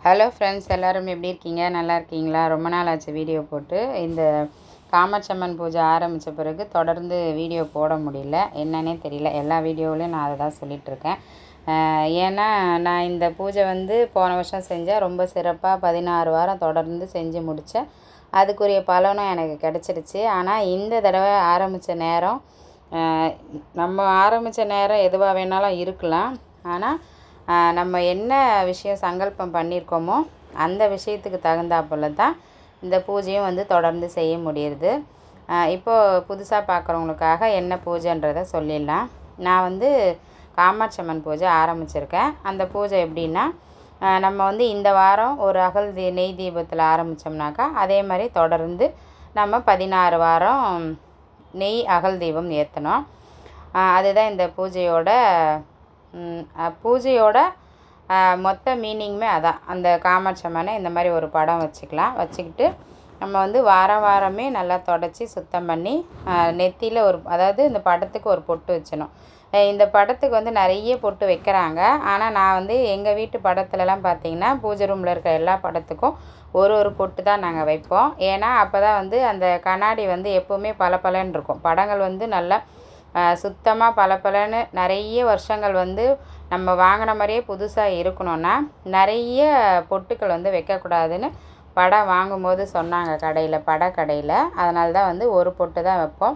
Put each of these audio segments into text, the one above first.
Hello friends, எல்லோரும் எப்படி இருக்கீங்க? நல்லா இருக்கீங்களா? ரொம்ப நாள் ஆச்சு வீடியோ போட்டு. இந்த காமாட்சம்மன் பூஜை ஆரம்பித்த பிறகு தொடர்ந்து வீடியோ போட முடியல, என்னன்னே தெரியல. எல்லா வீடியோவிலையும் நான் அதை தான் சொல்லிகிட்ருக்கேன். ஏன்னா நான் இந்த பூஜை போன வருஷம் செஞ்சேன். ரொம்ப சிறப்பாக 16 வாரம் தொடர்ந்து செஞ்சு முடித்தேன். அதுக்குரிய பலனும் எனக்கு கிடச்சிருச்சு. ஆனால் இந்த தடவை ஆரம்பித்த நேரம், நம்ம ஆரம்பித்த நேரம் எதுவாக வேணாலும் இருக்கலாம். ஆனால் நம்ம என்ன விஷயம் சங்கல்பம் பண்ணியிருக்கோமோ அந்த விஷயத்துக்கு தகுந்தாப்புல தான் இந்த பூஜையும் தொடர்ந்து செய்ய முடியுது. இப்போது புதுசாக பார்க்குறவங்களுக்காக என்ன பூஜைன்றதை சொல்லிடலாம். நான் காமாட்சம்மன் பூஜை ஆரம்பிச்சிருக்கேன். அந்த பூஜை எப்படின்னா, நம்ம இந்த வாரம் ஒரு அகல் நெய் தீபத்தில் ஆரம்பித்தோம்னாக்கா, அதே மாதிரி தொடர்ந்து நம்ம 16 வாரம் நெய் அகல் தீபம் ஏற்றணும். அதுதான் இந்த பூஜையோட மொத்த மீனிங்குமே அதான். அந்த காமாட்சம்மனை இந்த மாதிரி ஒரு படம் வச்சுக்கிட்டு நம்ம வாரமே நல்லா தொடச்சி சுத்தம் பண்ணி நெத்தியில் அதாவது இந்த படத்துக்கு ஒரு பொட்டு வச்சணும். இந்த படத்துக்கு நிறைய பொட்டு வைக்கிறாங்க. ஆனால் நான் எங்கள் வீட்டு படத்துலலாம் பார்த்திங்கன்னா, பூஜை ரூமில் இருக்க எல்லா படத்துக்கும் ஒரு பொட்டு தான் நாங்கள் வைப்போம். ஏன்னா அப்போ தான் அந்த கண்ணாடி எப்போவுமே பளபளன்னு இருக்கும். படங்கள் நல்லா சுத்தமாக பளபளன்னு நிறைய வருஷங்கள் நம்ம வாங்கின மாதிரியே புதுசாக இருக்கணும்னா நிறைய பொட்டுக்கள் வைக்கக்கூடாதுன்னு படம் வாங்கும்போது சொன்னாங்க படக்கடையில். அதனால தான் ஒரு பொட்டு தான் வைப்போம்.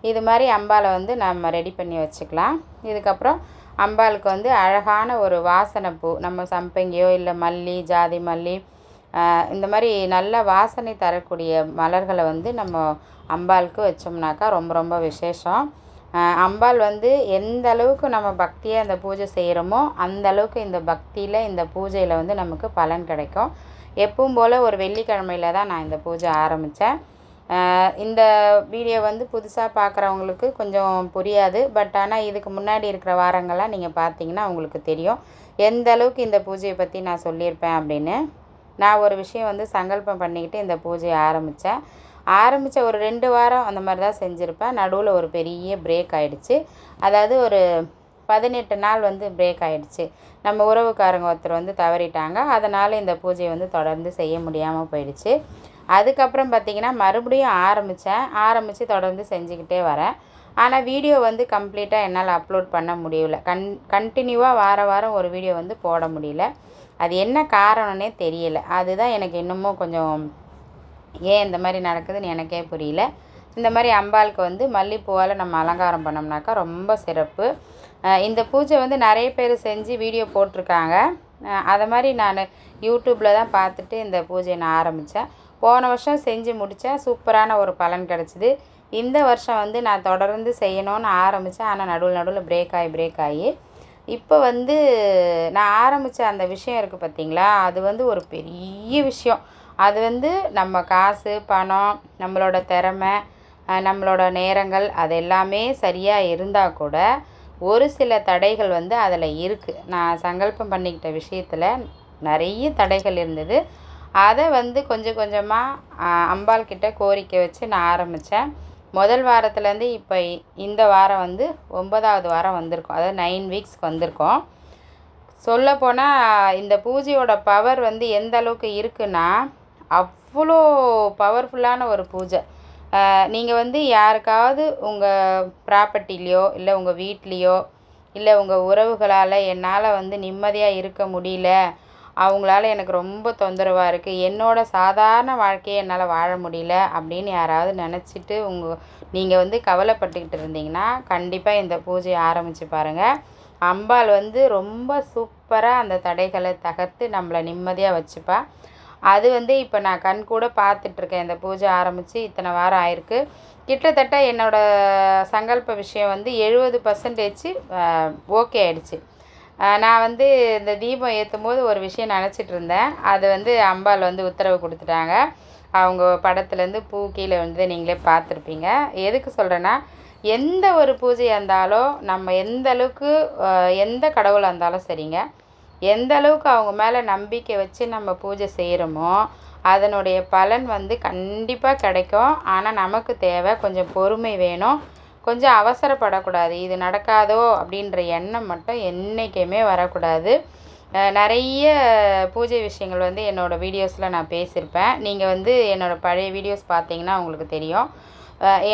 இது மாதிரி அம்பாவை நம்ம ரெடி பண்ணி வச்சுக்கலாம். இதுக்கப்புறம் அம்பாளுக்கு அழகான ஒரு வாசனை பூ, நம்ம சம்பங்கியோ இல்லை மல்லி, ஜாதி மல்லி, இந்த மாதிரி நல்ல வாசனை தரக்கூடிய மலர்களை நம்ம அம்பாளுக்கு வச்சோம்னாக்கா ரொம்ப ரொம்ப விசேஷம். அம்பாள் எந்த அளவுக்கு நம்ம பக்தியாக அந்த பூஜை செய்கிறோமோ அந்த அளவுக்கு இந்த பக்தியில், இந்த பூஜையில் நமக்கு பலன் கிடைக்கும். எப்பவும் போல் ஒரு வெள்ளிக்கிழமையில் தான் நான் இந்த பூஜை ஆரம்பித்தேன். இந்த வீடியோ புதுசாக பார்க்குறவங்களுக்கு கொஞ்சம் புரியாது. பட் ஆனால் இதுக்கு முன்னாடி இருக்கிற வாரங்கள்லாம் நீங்கள் பார்த்தீங்கன்னா உங்களுக்கு தெரியும் எந்த அளவுக்கு இந்த பூஜையை பற்றி நான் சொல்லியிருப்பேன் அப்படின்னு. நான் ஒரு விஷயம் சங்கல்பம் பண்ணிக்கிட்டு இந்த பூஜையை ஆரம்பித்த ஒரு 2 வாரம் அந்த மாதிரி தான் செஞ்சுருப்பேன். நடுவில் ஒரு பெரிய பிரேக் ஆகிடுச்சு. அதாவது ஒரு 18 நாள் பிரேக் ஆகிடுச்சு. நம்ம உறவுக்காரங்க ஒருத்தர் தவறிட்டாங்க. அதனால் இந்த பூஜையை தொடர்ந்து செய்ய முடியாமல் போயிடுச்சு. அதுக்கப்புறம் பார்த்திங்கன்னா மறுபடியும் ஆரம்பித்து தொடர்ந்து செஞ்சுக்கிட்டே வரேன். ஆனால் வீடியோ கம்ப்ளீட்டாக என்னால் அப்லோட் பண்ண முடியல. கண்டினியூவாக வாரம் ஒரு வீடியோ போட முடியல. அது என்ன காரணம்னே தெரியல. அதுதான் எனக்கு இன்னமும் கொஞ்சம் ஏன் இந்த மாதிரி நடக்குதுன்னு எனக்கே புரியல. இந்த மாதிரி அம்பாளுக்கு மல்லிப்பூவால் நம்ம அலங்காரம் பண்ணோம்னாக்கா ரொம்ப சிறப்பு. இந்த பூஜை நிறைய பேர் செஞ்சு வீடியோ போட்டிருக்காங்க. அதை மாதிரி நான் யூடியூப்பில் தான் பார்த்துட்டு இந்த பூஜையை நான் ஆரம்பித்தேன். போன வருஷம் செஞ்சு முடித்தேன். சூப்பரான ஒரு பலன் கிடச்சிது. இந்த வருஷம் நான் தொடர்ந்து செய்யணும்னு ஆரம்பித்தேன். ஆனால் நடுவில் பிரேக் ஆகி இப்போ நான் ஆரம்பித்த அந்த விஷயம் இருக்குது பார்த்திங்களா, அது ஒரு பெரிய விஷயம். அது நம்ம காசு, பணம், நம்மளோட திறமை, நம்மளோட நேரங்கள் அது எல்லாமே சரியாக இருந்தால் கூட ஒரு சில தடைகள் அதில் இருக்குது. நான் சங்கல்பம் பண்ணிக்கிட்ட விஷயத்தில் நிறைய தடைகள் இருந்தது. அதை கொஞ்சம் கொஞ்சமாக அம்பாள் கிட்ட கோரிக்கை வச்சு நான் ஆரம்பித்தேன். முதல் வாரத்துலேருந்து இப்போ இந்த வாரம் 9வது வாரம் வந்திருக்கோம். அதாவது 9 வீக்ஸ்க்கு வந்திருக்கோம். சொல்லப்போனால் இந்த பூஜையோட பவர் எந்த அளவுக்கு இருக்குன்னா, அவ்வளோ பவர்ஃபுல்லான ஒரு பூஜை. நீங்கள் யாருக்காவது உங்கள் ப்ராப்பர்ட்டிலையோ இல்லை உங்கள் வீட்லேயோ இல்லை உங்கள் உறவுகளால் என்னால் நிம்மதியாக இருக்க முடியல, அவங்களால எனக்கு ரொம்ப தொந்தரவாக இருக்குது, என்னோடய சாதாரண வாழ்க்கையை என்னால் வாழ முடியல அப்படின்னு யாராவது நினச்சிட்டு நீங்கள் கவலைப்பட்டுக்கிட்டு இருந்தீங்கன்னா கண்டிப்பாக இந்த பூஜையை ஆரம்பித்து பாருங்கள். அம்பாள் ரொம்ப சூப்பராக அந்த தடைகளை தகர்த்து நம்மளை நிம்மதியாக வச்சுப்பா. அது இப்போ நான் கண் கூட பார்த்துட்ருக்கேன். இந்த பூஜை ஆரம்பித்து இத்தனை வாரம் ஆயிருக்கு. கிட்டத்தட்ட என்னோடய சங்கல்ப விஷயம் 70% ஓகே ஆகிடுச்சு. நான் இந்த தீபம் ஏற்றும் போது ஒரு விஷயம் நினச்சிட்டு இருந்தேன். அது அம்பாள் உத்தரவு கொடுத்துட்டாங்க. அவங்க படத்துலேருந்து பூ கீழே நீங்களே பார்த்துருப்பீங்க. எதுக்கு சொல்கிறேன்னா, எந்த ஒரு பூஜையாக இருந்தாலும் நம்ம எந்த அளவுக்கு எந்த கடவுளாக இருந்தாலும் சரிங்க, எந்த அளவுக்கு அவங்க மேலே நம்பிக்கை வச்சு நம்ம பூஜை செய்கிறோமோ அதனுடைய பலன் கண்டிப்பாக கிடைக்கும். ஆனால் நமக்கு தேவை கொஞ்சம் பொறுமை வேணும், கொஞ்சம் அவசரப்படக்கூடாது. இது நடக்காதோ அப்படின்ற எண்ணம் மட்டும் என்றைக்குமே வரக்கூடாது. நிறைய பூஜை விஷயங்கள் வந்து என்னோடய வீடியோஸில் நான் பேசியிருப்பேன். நீங்கள் வந்து என்னோடய பழைய வீடியோஸ் பார்த்தீங்கன்னா உங்களுக்கு தெரியும்.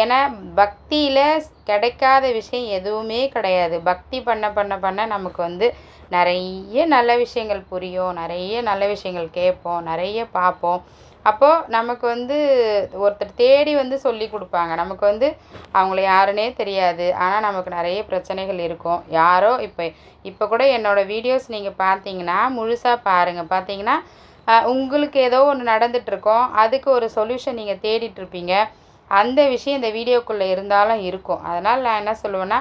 ஏன்னா பக்தியில் கிடைக்காத விஷயம் எதுவுமே கிடையாது. பக்தி பண்ண பண்ண பண்ண நமக்கு வந்து நிறைய நல்ல விஷயங்கள் புரியும், நிறைய நல்ல விஷயங்கள் கேட்போம், நிறைய பார்ப்போம். அப்போது நமக்கு வந்து ஒருத்தர் தேடி வந்து சொல்லி கொடுப்பாங்க. நமக்கு வந்து அவங்கள யாருன்னே தெரியாது. ஆனால் நமக்கு நிறைய பிரச்சனைகள் இருக்கும். யாரோ இப்போ கூட என்னோடய வீடியோஸ் நீங்கள் பார்த்தீங்கன்னா முழுசாக பாருங்கள். பார்த்தீங்கன்னா உங்களுக்கு ஏதோ ஒன்று நடந்துகிட்ருக்கோம், அதுக்கு ஒரு சொல்யூஷன் நீங்கள் தேடிட்டுருப்பீங்க. அந்த விஷயம் இந்த வீடியோக்குள்ளே இருந்தாலும் இருக்கும். அதனால் நான் என்ன சொல்லுவேன்னா,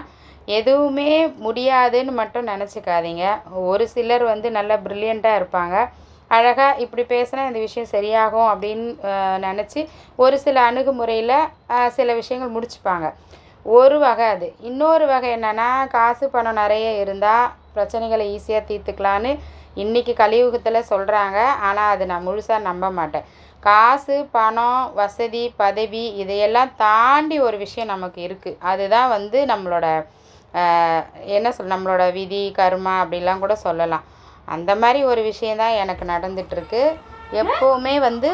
எதுவுமே முடியாதுன்னு மட்டும் நினச்சிக்காதீங்க. ஒரு சிலர் வந்து நல்லா ப்ரில்லியண்ட்டாக இருப்பாங்க. அழகாக இப்படி பேசினா இந்த விஷயம் சரியாகும் அப்படின்னு நினச்சி ஒரு சில அணுகுமுறையில் சில விஷயங்கள் முடிச்சுப்பாங்க. ஒரு வகை அது. இன்னொரு வகை என்னென்னா, காசு பணம் நிறைய இருந்தால் பிரச்சனைகளை ஈஸியாக தீர்த்துக்கலான்னு இன்றைக்கி கலியுகத்தில் சொல்கிறாங்க. ஆனால் அது நான் முழுசாக நம்ப மாட்டேன். காசு பணம் வசதி பதவி இதையெல்லாம் தாண்டி ஒரு விஷயம் நமக்கு இருக்குது. அதுதான் வந்து நம்மளோட நம்மளோட விதி கர்மா அப்படிலாம் கூட சொல்லலாம். அந்த மாதிரி ஒரு விஷயந்தான் எனக்கு நடந்துகிட்ருக்கு. எப்போவுமே வந்து